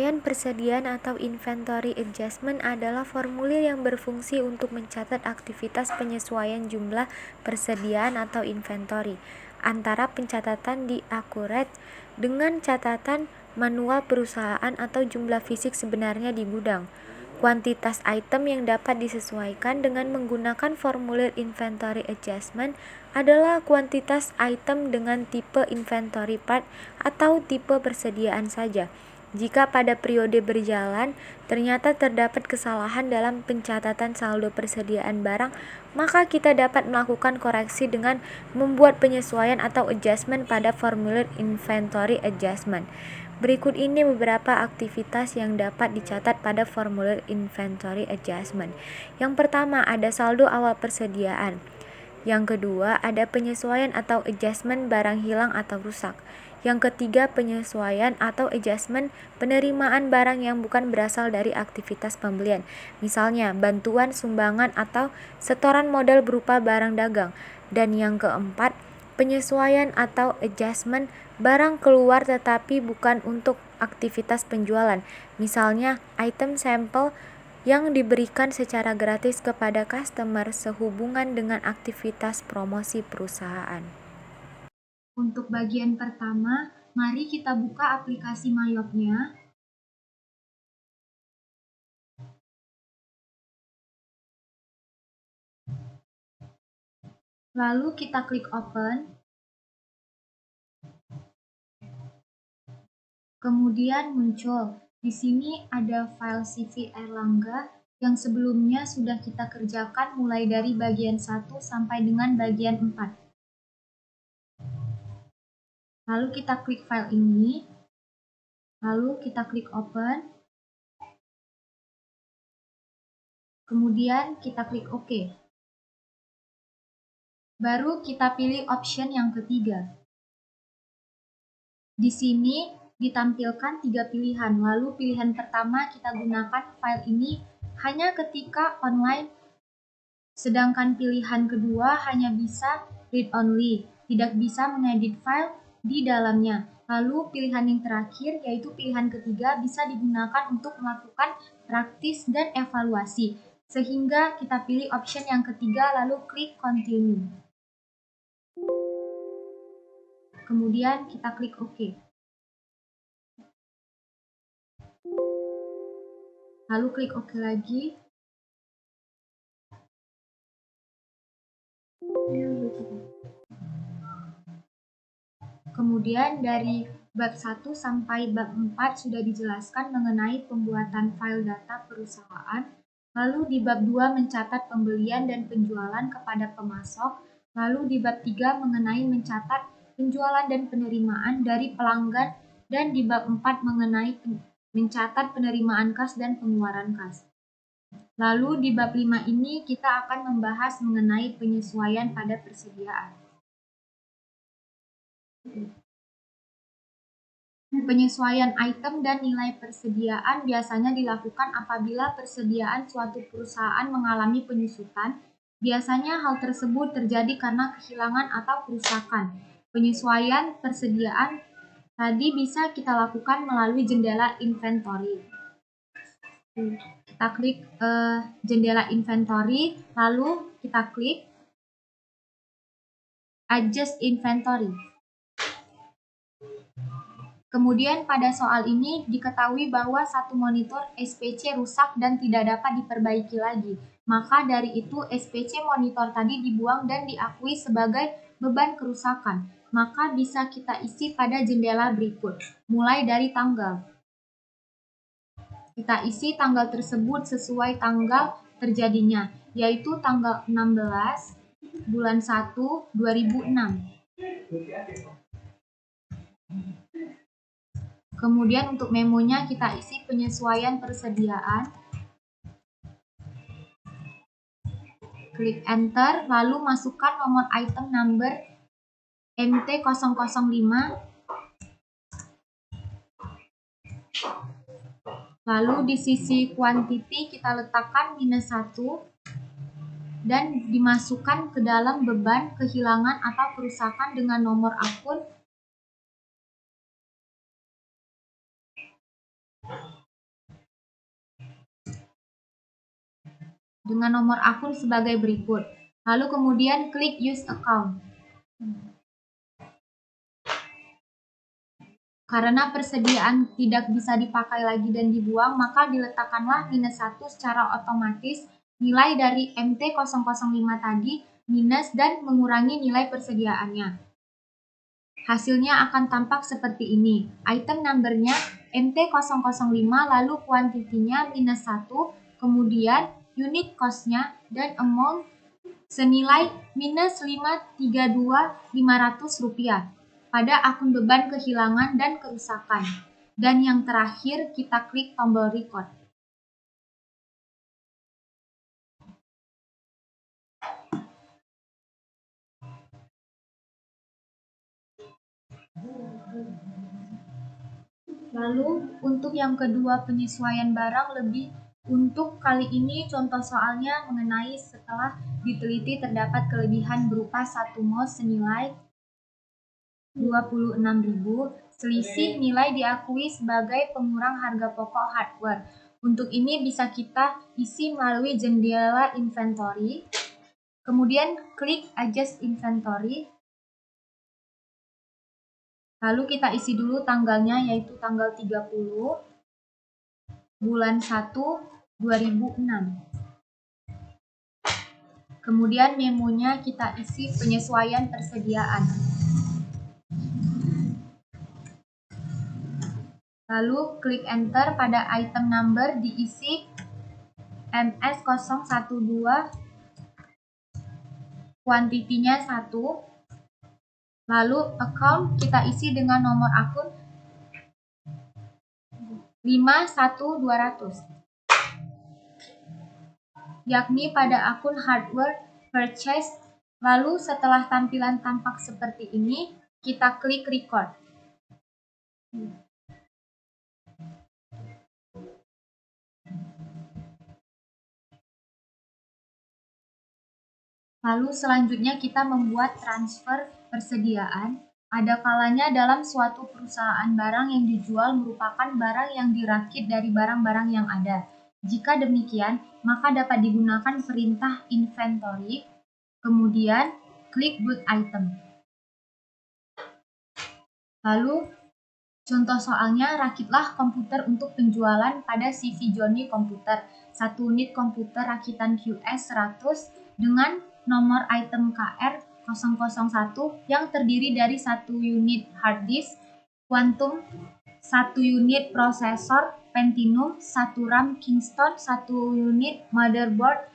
Penyesuaian persediaan atau inventory adjustment adalah formulir yang berfungsi untuk mencatat aktivitas penyesuaian jumlah persediaan atau inventory antara pencatatan di akurat dengan catatan manual perusahaan atau jumlah fisik sebenarnya di gudang. Kuantitas item yang dapat disesuaikan dengan menggunakan formulir inventory adjustment adalah kuantitas item dengan tipe inventory part atau tipe persediaan saja. Jika pada periode berjalan ternyata terdapat kesalahan dalam pencatatan saldo persediaan barang, maka kita dapat melakukan koreksi dengan membuat penyesuaian atau adjustment pada formulir inventory adjustment. Berikut ini beberapa aktivitas yang dapat dicatat pada formulir inventory adjustment. Yang pertama, ada saldo awal persediaan. Yang kedua, ada penyesuaian atau adjustment barang hilang atau rusak. Yang ketiga, penyesuaian atau adjustment penerimaan barang yang bukan berasal dari aktivitas pembelian. Misalnya, bantuan, sumbangan, atau setoran modal berupa barang dagang. Dan yang keempat, penyesuaian atau adjustment barang keluar tetapi bukan untuk aktivitas penjualan. Misalnya, item sampel yang diberikan secara gratis kepada customer sehubungan dengan aktivitas promosi perusahaan. Untuk bagian pertama, mari kita buka aplikasi Mayopnya. Lalu kita klik open. Kemudian muncul. Di sini ada file CV Erlangga yang sebelumnya sudah kita kerjakan mulai dari bagian 1 sampai dengan bagian 4. Lalu kita klik file ini. Lalu kita klik open. Kemudian kita klik OK. Baru kita pilih option yang ketiga. Di sini ditampilkan 3 pilihan, lalu pilihan pertama kita gunakan file ini hanya ketika online, sedangkan pilihan kedua hanya bisa read only, tidak bisa mengedit file di dalamnya. Lalu pilihan yang terakhir, yaitu pilihan ketiga, bisa digunakan untuk melakukan praktis dan evaluasi, sehingga kita pilih option yang ketiga lalu klik continue. Kemudian kita klik OK. Lalu klik OK lagi. Kemudian dari bab 1 sampai bab 4 sudah dijelaskan mengenai pembuatan file data perusahaan. Lalu di bab 2 mencatat pembelian dan penjualan kepada pemasok. Lalu di bab 3 mengenai mencatat penjualan dan penerimaan dari pelanggan. Dan di bab 4 mengenai mencatat penerimaan kas dan pengeluaran kas. Lalu di bab 5 ini kita akan membahas mengenai penyesuaian pada persediaan. Penyesuaian item dan nilai persediaan biasanya dilakukan apabila persediaan suatu perusahaan mengalami penyusutan. Biasanya hal tersebut terjadi karena kehilangan atau kerusakan. Penyesuaian persediaan tadi bisa kita lakukan melalui jendela inventory. Kita klik jendela inventory, lalu kita klik adjust inventory. Kemudian pada soal ini diketahui bahwa satu monitor SPC rusak dan tidak dapat diperbaiki lagi. Maka dari itu SPC monitor tadi dibuang dan diakui sebagai beban kerusakan. Maka bisa kita isi pada jendela berikut, mulai dari tanggal. Kita isi tanggal tersebut sesuai tanggal terjadinya, yaitu tanggal 16 bulan 1 2006. Kemudian untuk memonya kita isi penyesuaian persediaan. Klik enter, lalu masukkan nomor item number MT005. Lalu di sisi quantity kita letakkan -1 dan dimasukkan ke dalam beban kehilangan atau kerusakan dengan nomor akun dengan nomor akun sebagai berikut. Lalu kemudian klik Use Account. Karena persediaan tidak bisa dipakai lagi dan dibuang, maka diletakkanlah -1 secara otomatis nilai dari MT005 tadi minus dan mengurangi nilai persediaannya. Hasilnya akan tampak seperti ini. Item numbernya MT005, lalu kuantitinya -1, kemudian unit cost-nya dan amount senilai -532.500 rupiah pada akun beban kehilangan dan kerusakan. Dan yang terakhir, kita klik tombol record. Lalu, untuk yang kedua penyesuaian barang untuk kali ini contoh soalnya mengenai setelah diteliti terdapat kelebihan berupa 1 mouse senilai 26.000, selisih nilai diakui sebagai pengurang harga pokok hardware. Untuk ini bisa kita isi melalui jendela inventory, kemudian klik adjust inventory, lalu kita isi dulu tanggalnya, yaitu tanggal 30 bulan 1 2006. Kemudian memonya kita isi penyesuaian persediaan. Lalu klik enter, pada item number diisi MS012, kuantitinya 1. Lalu account kita isi dengan nomor akun 51200, yakni pada akun hardware purchase. Lalu setelah tampilan tampak seperti ini, kita klik record. Lalu selanjutnya kita membuat transfer persediaan. Ada kalanya dalam suatu perusahaan barang yang dijual merupakan barang yang dirakit dari barang-barang yang ada. Jika demikian, maka dapat digunakan perintah inventory, kemudian klik good item. Lalu contoh soalnya, rakitlah komputer untuk penjualan pada CV Johnny Komputer. 1 unit komputer rakitan QS 100 dengan nomor item KR001 yang terdiri dari 1 unit hard disk Quantum, 1 unit prosesor Pentium, 1 RAM Kingston, 1 unit motherboard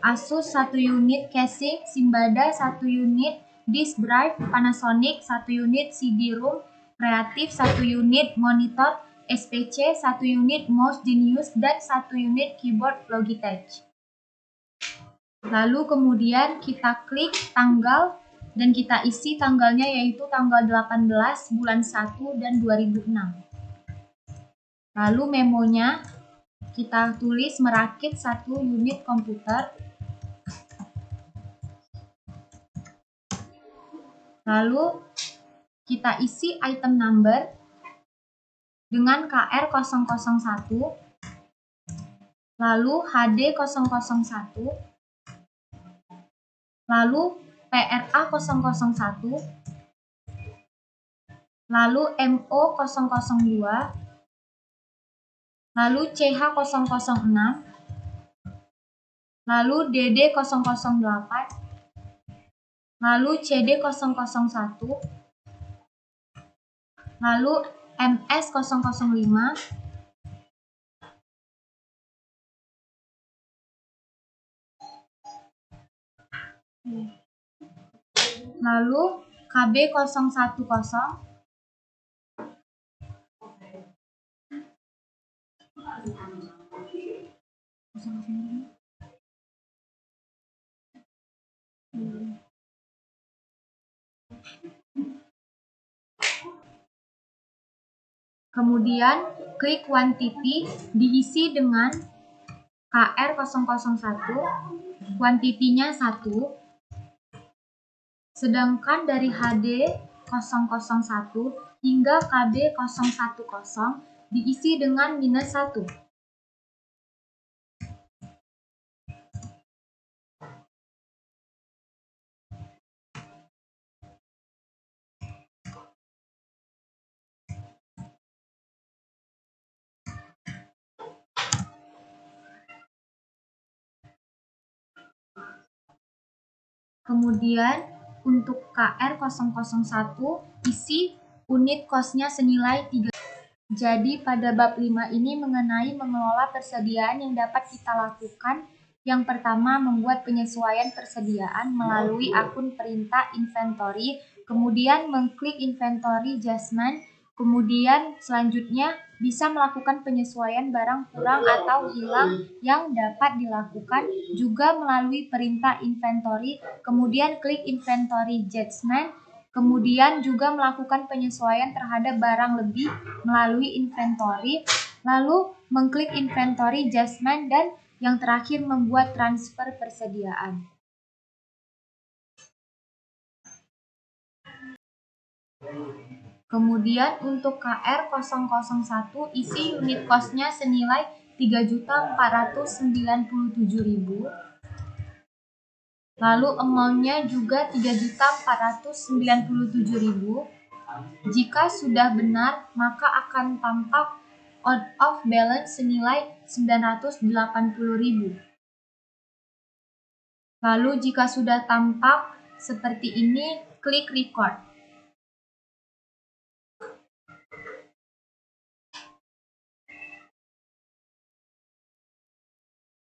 Asus, 1 unit casing Simbada, 1 unit disk drive Panasonic, 1 unit CD-ROM Creative, 1 unit monitor SPC, 1 unit mouse Genius, dan 1 unit keyboard Logitech. Lalu kemudian kita klik tanggal dan kita isi tanggalnya, yaitu tanggal 18 bulan 1 dan 2006. Lalu memonya kita tulis merakit 1 unit komputer. Lalu kita isi item number dengan KR001, lalu HD001, lalu PRA001, lalu MO002, lalu CH006, lalu DD008, lalu CD001, lalu MS005, lalu KB010, kemudian klik quantity, diisi dengan KR001, kuantitinya 1, sedangkan dari HD001 hingga KB010 diisi dengan -1. Kemudian untuk KR001 isi unit kosnya senilai 3. Jadi pada bab 5 ini mengenai mengelola persediaan yang dapat kita lakukan. Yang pertama, membuat penyesuaian persediaan melalui akun perintah inventory, kemudian mengklik inventory adjustment, kemudian selanjutnya bisa melakukan penyesuaian barang kurang atau hilang yang dapat dilakukan juga melalui perintah inventory, kemudian klik inventory adjustment, kemudian juga melakukan penyesuaian terhadap barang lebih melalui inventory, lalu mengklik inventory adjustment, dan yang terakhir membuat transfer persediaan. Kemudian untuk KR001 isi unit kosnya senilai 3.497.000. Lalu amount-nya juga 3.497.000. Jika sudah benar, maka akan tampak out of balance senilai 980.000. Lalu jika sudah tampak seperti ini, klik record.